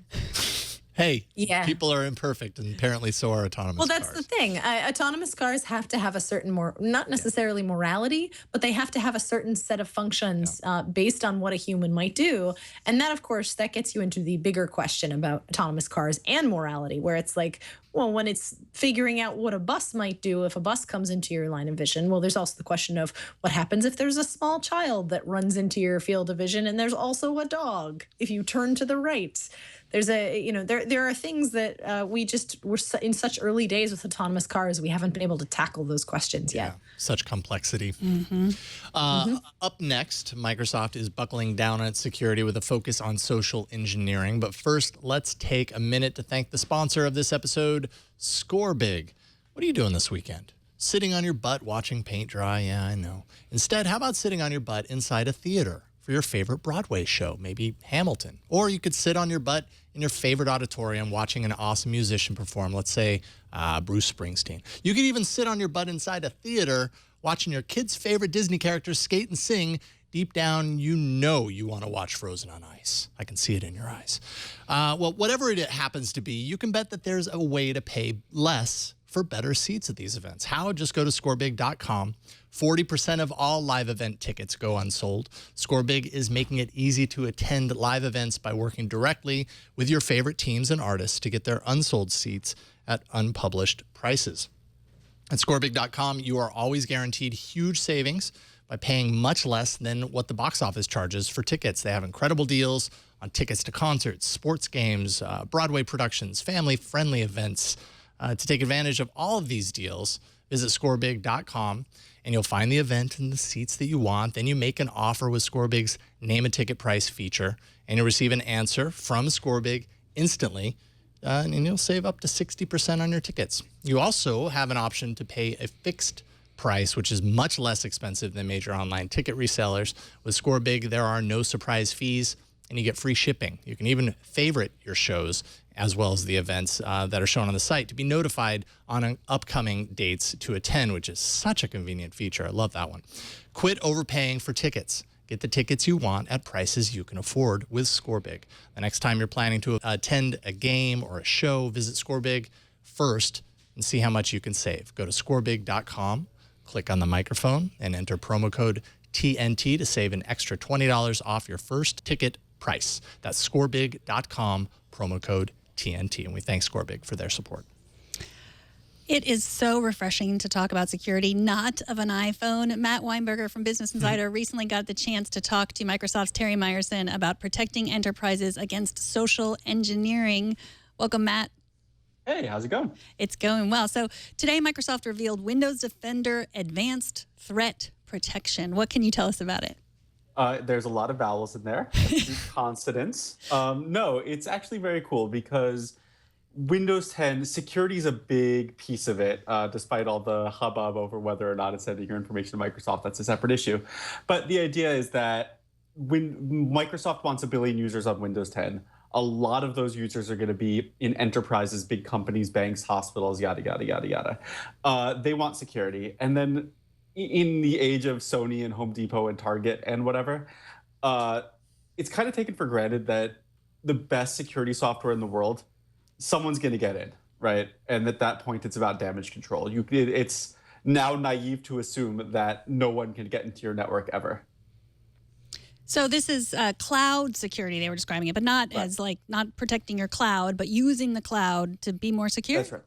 Hey, people are imperfect, and apparently so are autonomous cars. Well, that's the thing. Autonomous cars have to have a certain not necessarily morality, but they have to have a certain set of functions based on what a human might do. And that, of course, that gets you into the bigger question about autonomous cars and morality, where it's like, well, when it's figuring out what a bus might do if a bus comes into your line of vision, well, there's also the question of what happens if there's a small child that runs into your field of vision, and there's also a dog if you turn to the right. There's there are things that we're in such early days with autonomous cars, we haven't been able to tackle those questions yet. Such complexity. Up next, Microsoft is buckling down on its security with a focus on social engineering. But first, let's take a minute to thank the sponsor of this episode, Score Big. What are you doing this weekend? Sitting on your butt watching paint dry? Yeah, I know. Instead, how about sitting on your butt inside a theater for your favorite Broadway show, maybe Hamilton? Or you could sit on your butt in your favorite auditorium watching an awesome musician perform, let's say Bruce Springsteen. You could even sit on your butt inside a theater watching your kids' favorite Disney characters skate and sing. Deep down, you want to watch Frozen on Ice. I can see it in your eyes. Well, whatever it happens to be, you can bet that there's a way to pay less for better seats at these events. How? Just go to scorebig.com. 40% of all live event tickets go unsold. Scorebig is making it easy to attend live events by working directly with your favorite teams and artists to get their unsold seats at unpublished prices. At scorebig.com, you are always guaranteed huge savings by paying much less than what the box office charges for tickets. They have incredible deals on tickets to concerts, sports games, Broadway productions, family-friendly events. To take advantage of all of these deals, visit scorebig.com, and you'll find the event and the seats that you want. Then you make an offer with Scorebig's Name a Ticket Price feature, and you'll receive an answer from Scorebig instantly, and you'll save up to 60% on your tickets. You also have an option to pay a fixed price, which is much less expensive than major online ticket resellers. With Scorebig, there are no surprise fees, and you get free shipping. You can even favorite your shows as well as the events that are shown on the site to be notified on upcoming dates to attend, which is such a convenient feature. I love that one. Quit overpaying for tickets. Get the tickets you want at prices you can afford with Scorebig. The next time you're planning to attend a game or a show, visit Scorebig first and see how much you can save. Go to scorebig.com, click on the microphone, and enter promo code TNT to save an extra $20 off your first ticket price. That's scorebig.com, promo code TNT. And we thank Scorebig for their support. It is so refreshing to talk about security, not of an iPhone. Matt Weinberger from Business Insider recently got the chance to talk to Microsoft's Terry Myerson about protecting enterprises against social engineering. Welcome, Matt. Hey, how's it going? It's going well. So today, Microsoft revealed Windows Defender Advanced Threat Protection. What can you tell us about it? There's a lot of vowels in there, consonants. No, it's actually very cool because Windows 10, security is a big piece of it, despite all the hubbub over whether or not it's sending your information to Microsoft. That's a separate issue. But the idea is that when Microsoft wants 1 billion users on Windows 10, a lot of those users are going to be in enterprises, big companies, banks, hospitals, yada, yada, yada, yada. They want security. And then in the age of Sony and Home Depot and Target and whatever, it's kind of taken for granted that the best security software in the world, someone's going to get in, right? And at that point, it's about damage control. It's now naive to assume that no one can get into your network ever. So this is cloud security, they were describing it, but not as like not protecting your cloud, but using the cloud to be more secure? That's right.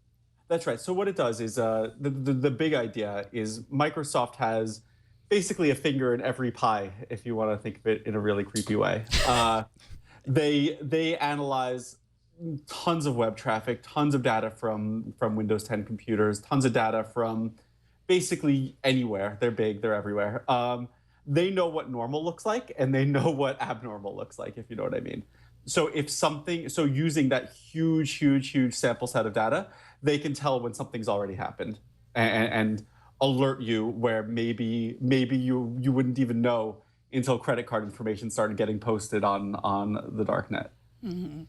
That's right. So what it does is the big idea is Microsoft has basically a finger in every pie, if you want to think of it in a really creepy way. They analyze tons of web traffic, tons of data from Windows 10 computers, tons of data from basically anywhere. They're big, they're everywhere. They know what normal looks like, and they know what abnormal looks like, if you know what I mean. So using that huge sample set of data, they can tell when something's already happened and alert you where maybe you wouldn't even know until credit card information started getting posted on the darknet. Mm-hmm.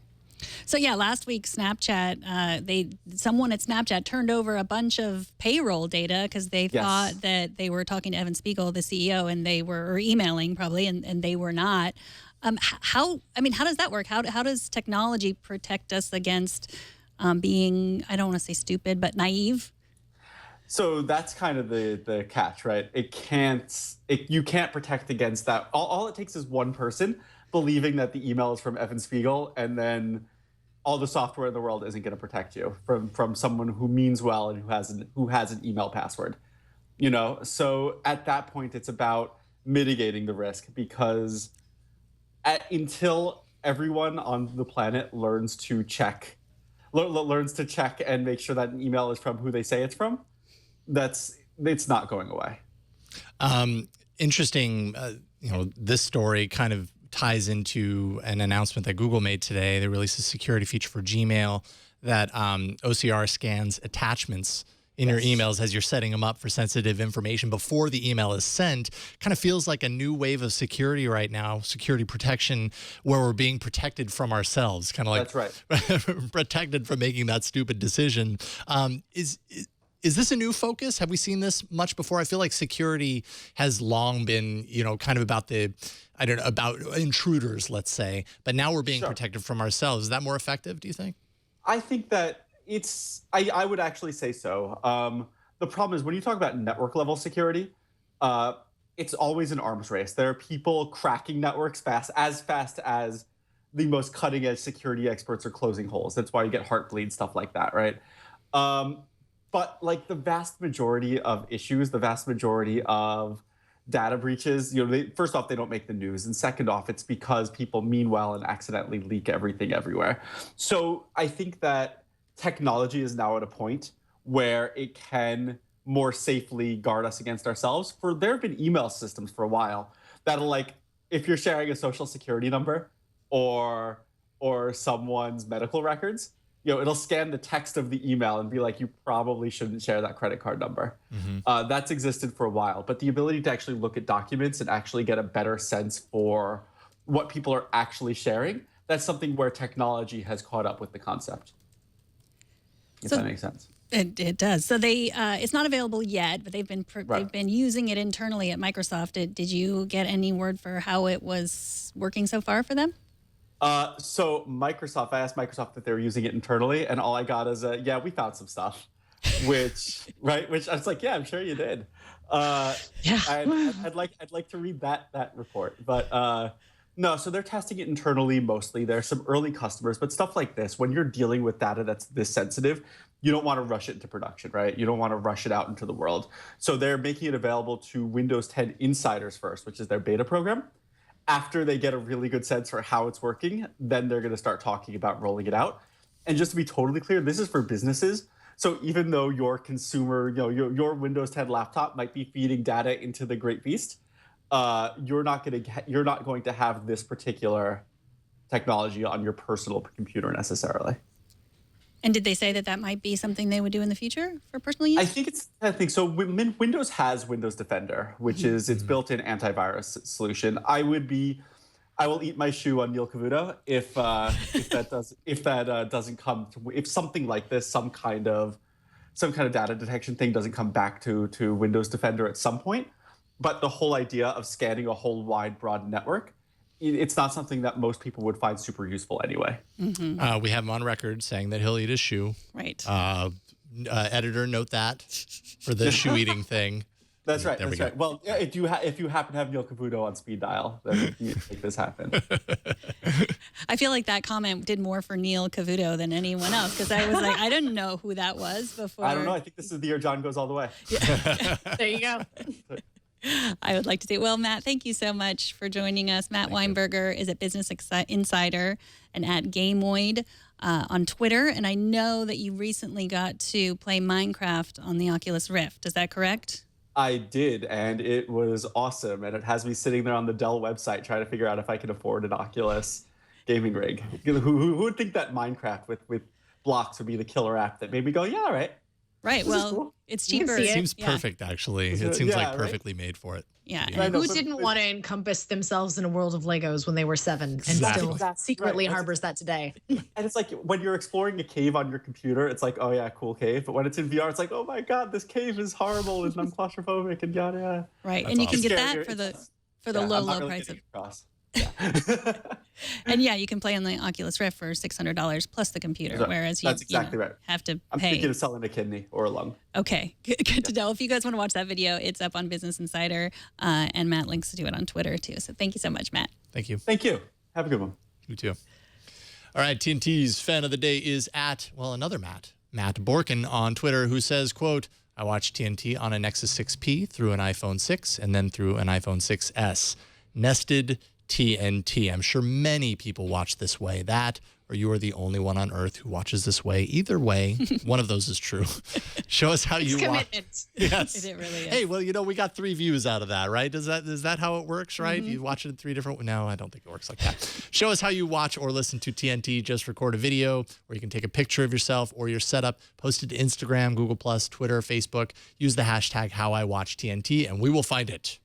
So yeah, last week Snapchat, someone at Snapchat turned over a bunch of payroll data because they thought that they were talking to Evan Spiegel, the CEO, and they were or emailing probably, and they were not. How does that work? How does technology protect us against being, I don't want to say stupid, but naive? So that's kind of the catch, right? You can't protect against that. All it takes is one person believing that the email is from Evan Spiegel, and then all the software in the world isn't going to protect you from someone who means well and who has an email password. So at that point, it's about mitigating the risk because until everyone on the planet learns to check and make sure that an email is from who they say it's from, it's not going away. Interesting. This story kind of ties into an announcement that Google made today. They released a security feature for Gmail that OCR scans attachments in your emails as you're setting them up for sensitive information before the email is sent. Kind of feels like a new wave of security right now, security protection, where we're being protected from ourselves, kind of like that's right. protected from making that stupid decision. Is this a new focus? Have we seen this much before? I feel like security has long been, kind of about about intruders, let's say, but now we're being protected from ourselves. Is that more effective, do you think? I think that I would actually say so. The problem is when you talk about network level security, it's always an arms race. There are people cracking networks fast as the most cutting edge security experts are closing holes. That's why you get Heartbleed, stuff like that, right? But like the vast majority of issues, the vast majority of data breaches, first off, they don't make the news. And second off, it's because people mean well and accidentally leak everything everywhere. So I think that technology is now at a point where it can more safely guard us against ourselves. There have been email systems for a while that'll, like, if you're sharing a social security number or someone's medical records, it'll scan the text of the email and be like, you probably shouldn't share that credit card number. That's existed for a while. But the ability to actually look at documents and actually get a better sense for what people are actually sharing, that's something where technology has caught up with the concept. If that makes sense. It does. So it's not available yet, but they've been using it internally at Microsoft. Did you get any word for how it was working so far for them? So Microsoft, I asked Microsoft if they were using it internally, and all I got is yeah, we found some stuff, which I was like, yeah, I'm sure you did. I'd like to read that report, but no. So they're testing it internally mostly. There are some early customers, but stuff like this, when you're dealing with data that's this sensitive, you don't want to rush it into production, right? You don't want to rush it out into the world. So they're making it available to Windows 10 insiders first, which is their beta program. After they get a really good sense for how it's working, then they're going to start talking about rolling it out. And just to be totally clear, this is for businesses. So even though your consumer, your Windows 10 laptop might be feeding data into the Great Beast, you're not going to have this particular technology on your personal computer necessarily. And did they say that might be something they would do in the future for personal use? I think so. Windows has Windows Defender, which is its built-in antivirus solution. I will eat my shoe on Neil Cavuto if something like this, some kind of data detection thing doesn't come back to Windows Defender at some point. But the whole idea of scanning a whole wide, broad network, it's not something that most people would find super useful anyway. We have him on record saying that he'll eat his shoe. Right. Editor, note that for the shoe eating thing. That's right. That's right. Well, if you happen to have Neil Cavuto on speed dial, then you make this happen. I feel like that comment did more for Neil Cavuto than anyone else, because I was like, I didn't know who that was before. I don't know. I think this is the year John goes all the way. Yeah. There you go. I would like to say, well, Matt, thank you so much for joining us. Matt Weinberger is at Business Insider and at Gameoid on Twitter. And I know that you recently got to play Minecraft on the Oculus Rift. Is that correct? I did, and it was awesome. And it has me sitting there on the Dell website trying to figure out if I can afford an Oculus gaming rig. Who would think that Minecraft with blocks would be the killer app that made me go, yeah, all right. Right. Well, cool. It's cheaper. It seems perfect, actually. It seems like perfectly made for it. Yeah. Who didn't want to encompass themselves in a world of Legos when they were 7 and still secretly harbors that today? And it's like when you're exploring a cave on your computer, it's like, oh yeah, cool cave. But when it's in VR, it's like, oh my God, this cave is horrible and I'm claustrophobic and yada yada. Right. And you can get that for the low price of. Yeah. And yeah, you can play on the Oculus Rift for $600 plus the computer, whereas you, right. have to pay. I'm thinking of selling a kidney or a lung. Okay, good to know. If you guys want to watch that video, it's up on Business Insider, and Matt links to it on Twitter too. So thank you so much, Matt. Thank you. Thank you. Have a good one. You too. All right, TNT's fan of the day is another Matt Borkin on Twitter, who says, quote, I watched TNT on a Nexus 6P through an iPhone 6 and then through an iPhone 6S. Nested TNT. I'm sure many people watch this way. That, or you are the only one on earth who watches this way. Either way, one of those is true. Show us how you watch. Yes. It really is. Hey, well, we got 3 views out of that, right? Is that how it works, right? You watch it in 3 different. No, I don't think it works like that. Show us how you watch or listen to TNT. Just record a video, or you can take a picture of yourself or your setup, post it to Instagram, Google+, Twitter, Facebook. Use the hashtag HowIWatchTNT, and we will find it.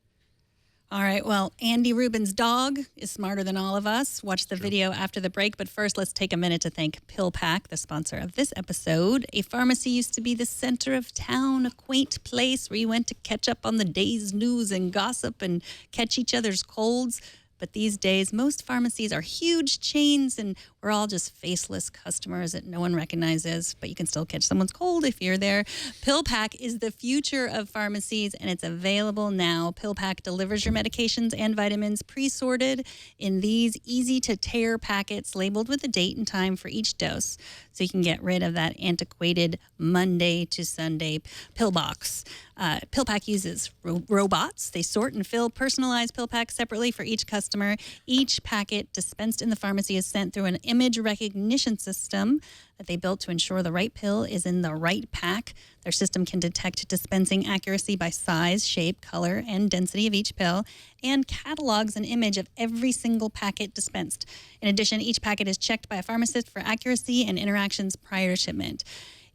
All right. Well, Andy Rubin's dog is smarter than all of us. Watch the video after the break. But first, let's take a minute to thank PillPack, the sponsor of this episode. A pharmacy used to be the center of town, a quaint place where you went to catch up on the day's news and gossip and catch each other's colds. But these days, most pharmacies are huge chains, and we're all just faceless customers that no one recognizes, but you can still catch someone's cold if you're there. PillPack is the future of pharmacies, and it's available now. PillPack delivers your medications and vitamins pre-sorted in these easy-to-tear packets labeled with the date and time for each dose, so you can get rid of that antiquated Monday to Sunday pill box. PillPack uses robots. They sort and fill personalized pill packs separately for each customer. Each packet dispensed in the pharmacy is sent through an image recognition system that they built to ensure the right pill is in the right pack. Their system can detect dispensing accuracy by size, shape, color, and density of each pill, and catalogs an image of every single packet dispensed. In addition, each packet is checked by a pharmacist for accuracy and interactions prior to shipment.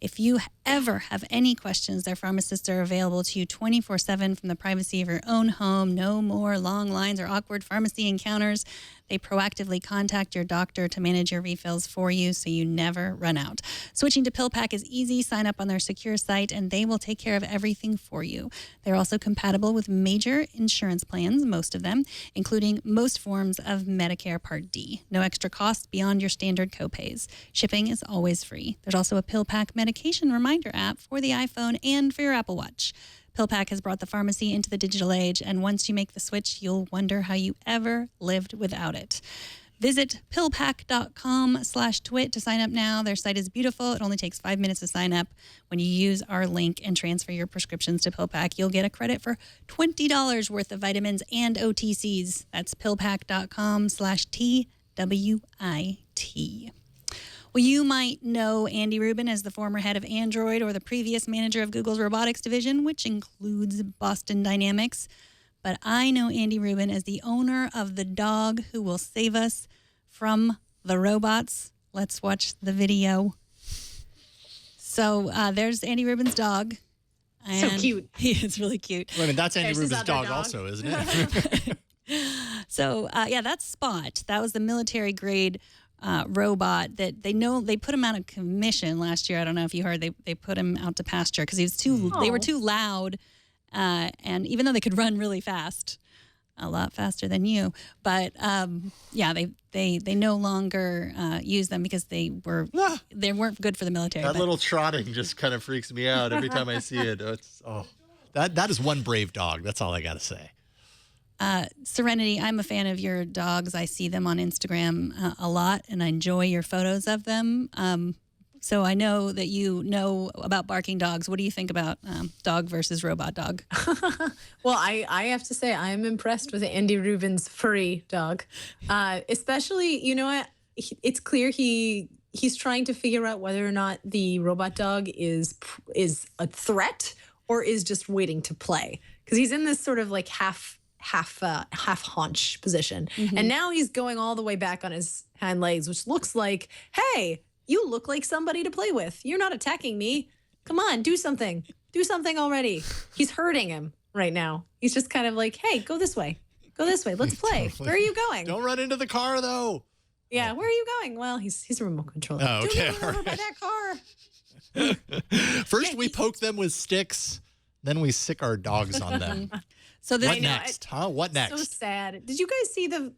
If you ever have any questions, their pharmacists are available to you 24/7 from the privacy of your own home. No more long lines or awkward pharmacy encounters. They proactively contact your doctor to manage your refills for you so you never run out. Switching to PillPack is easy. Sign up on their secure site and they will take care of everything for you. They're also compatible with major insurance plans, most of them, including most forms of Medicare Part D. No extra costs beyond your standard copays. Shipping is always free. There's also a PillPack medication reminder app for the iPhone and for your Apple Watch. PillPack has brought the pharmacy into the digital age, and once you make the switch, you'll wonder how you ever lived without it. Visit pillpack.com/twit to sign up now. Their site is beautiful. It only takes 5 minutes to sign up. When you use our link and transfer your prescriptions to PillPack, you'll get a credit for $20 worth of vitamins and OTCs. That's pillpack.com/TWIT. Well, you might know Andy Rubin as the former head of Android or the previous manager of Google's robotics division, which includes Boston Dynamics. But I know Andy Rubin as the owner of the dog who will save us from the robots. Let's watch the video. So there's Andy Rubin's dog. So cute. He is really cute. Wait a minute, that's Andy There's his Rubin's other dog dog. also, isn't it? So, that's Spot. That was the military-grade robot that they put him out of commission last year. I don't know if you heard, they put him out to pasture because they were too loud, and even though they could run really fast, a lot faster than you, but they no longer use them because they weren't good for the military. That little trotting just kind of freaks me out every time I see it. That is one brave dog. That's all I got to say. Serenity, I'm a fan of your dogs. I see them on Instagram a lot, and I enjoy your photos of them. So I know that you know about barking dogs. What do you think about dog versus robot dog? Well, I have to say I'm impressed with Andy Rubin's furry dog. Especially, you know what? It's clear he's trying to figure out whether or not the robot dog is a threat or is just waiting to play. Because he's in this sort of like half haunch position. Mm-hmm. And now he's going all the way back on his hind legs, which looks like, hey, you look like somebody to play with. You're not attacking me. Come on, do something. Do something already. He's hurting him right now. He's just kind of like, hey, go this way. Go this way. Let's play. Where are you going? Don't run into the car, though. Yeah, where are you going? Well, he's a remote controller. Oh, okay. Don't run over by that car. First, we poke them with sticks. Then we sick our dogs on them. So this, what next? What next? So sad. Did you guys see the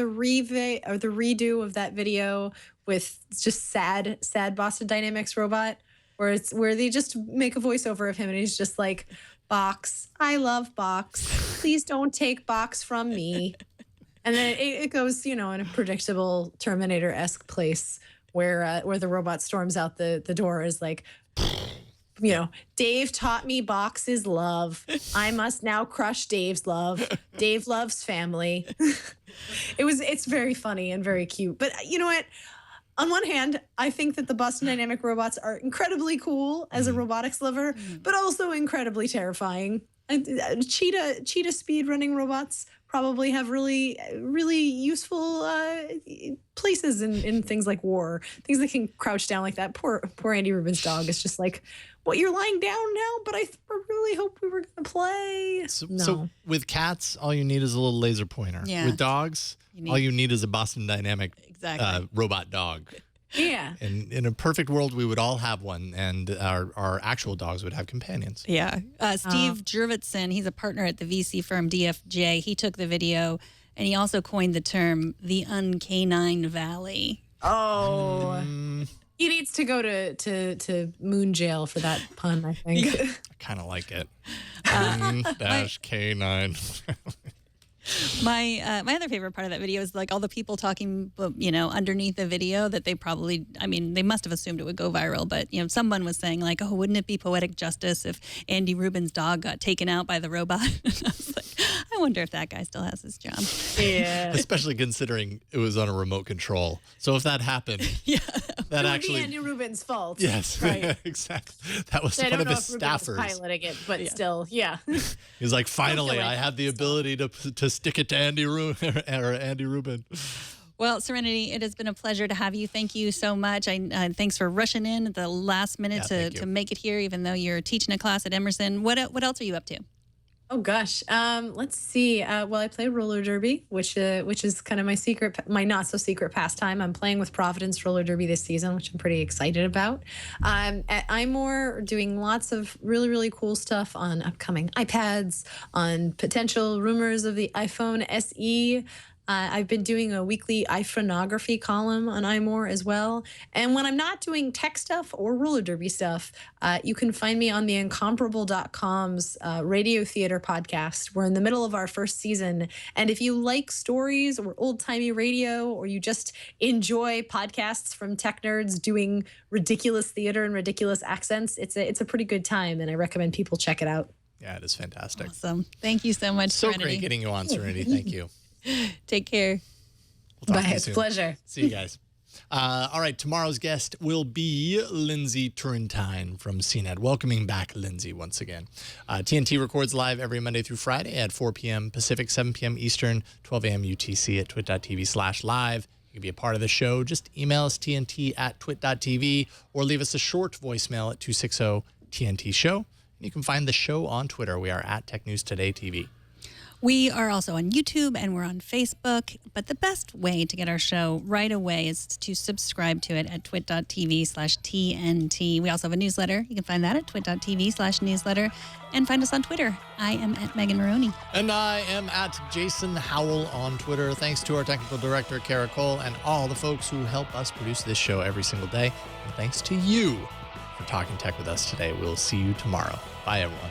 redo of that video with just sad Boston Dynamics robot, where they just make a voiceover of him and he's just like, Box, I love Box. Please don't take Box from me. And then it goes, in a predictable Terminator-esque place where the robot storms out the door is like, Dave taught me Box is love. I must now crush Dave's love. Dave loves family. It's very funny and very cute. But you know what? On one hand, I think that the Boston Dynamic robots are incredibly cool as a robotics lover, but also incredibly terrifying. Cheetah speed running robots probably have really, really useful places in things like war, things that can crouch down like that. Poor Andy Rubin's dog is just like, well, you're lying down now, but I really hope we were going to play. So with cats, all you need is a little laser pointer. Yeah. With dogs, all you need is a Boston Dynamic robot dog. Yeah. And in a perfect world, we would all have one, and our actual dogs would have companions. Yeah. Steve Jurvetson, he's a partner at the VC firm DFJ. He took the video And he also coined the term the Un-K9 Valley. Oh, he needs to go to moon jail for that pun, I think. I kind of like it. K9. My other favorite part of that video is like all the people talking, underneath the video that they probably, they must have assumed it would go viral, but someone was saying like, oh, wouldn't it be poetic justice if Andy Rubin's dog got taken out by the robot? And I was like, I wonder if that guy still has his job. Yeah. Especially considering it was on a remote control. So if that happened, that it actually would be Andy Rubin's fault. Yes, right. Exactly. That was I one don't of know his if Rubin was staffers. piloting it, but still, yeah. He's like, finally, I have the ability to stick it to Andy Rubin. Well, Serenity, it has been a pleasure to have you. Thank you so much. Thanks for rushing in at the last minute to make it here, even though you're teaching a class at Emerson. What else are you up to? Oh gosh, let's see. Well, I play roller derby, which is kind of my not so secret pastime. I'm playing with Providence roller derby this season, which I'm pretty excited about. At iMore, doing lots of really, really cool stuff on upcoming iPads, on potential rumors of the iPhone SE. I've been doing a weekly iPhoneography column on iMore as well. And when I'm not doing tech stuff or roller derby stuff, you can find me on the Incomparable.com's radio theater podcast. We're in the middle of our first season. And if you like stories or old-timey radio, or you just enjoy podcasts from tech nerds doing ridiculous theater and ridiculous accents, it's a pretty good time. And I recommend people check it out. Yeah, it is fantastic. Awesome. Thank you so much, So Serenity. great getting you on, Serenity. Thank you. Take care. We'll talk Bye. to you It's a soon. pleasure. See you guys. All right, tomorrow's guest will be Lindsay Turrentine from CNET. Welcoming back Lindsay once again. TNT records live every Monday through Friday at 4 p.m. Pacific, 7 p.m. Eastern, 12 a.m. UTC at twit.tv/live. You can be a part of the show. Just email us tnt@twit.tv or leave us a short voicemail at 260-TNT-SHOW. And you can find the show on Twitter. We are at Tech News Today TV. We are also on YouTube and we're on Facebook, but the best way to get our show right away is to subscribe to it at twit.tv/TNT. We also have a newsletter. You can find that at twit.tv/newsletter and find us on Twitter. I am at Megan Morrone. And I am at Jason Howell on Twitter. Thanks to our technical director, Kara Cole, and all the folks who help us produce this show every single day. And thanks to you for talking tech with us today. We'll see you tomorrow. Bye, everyone.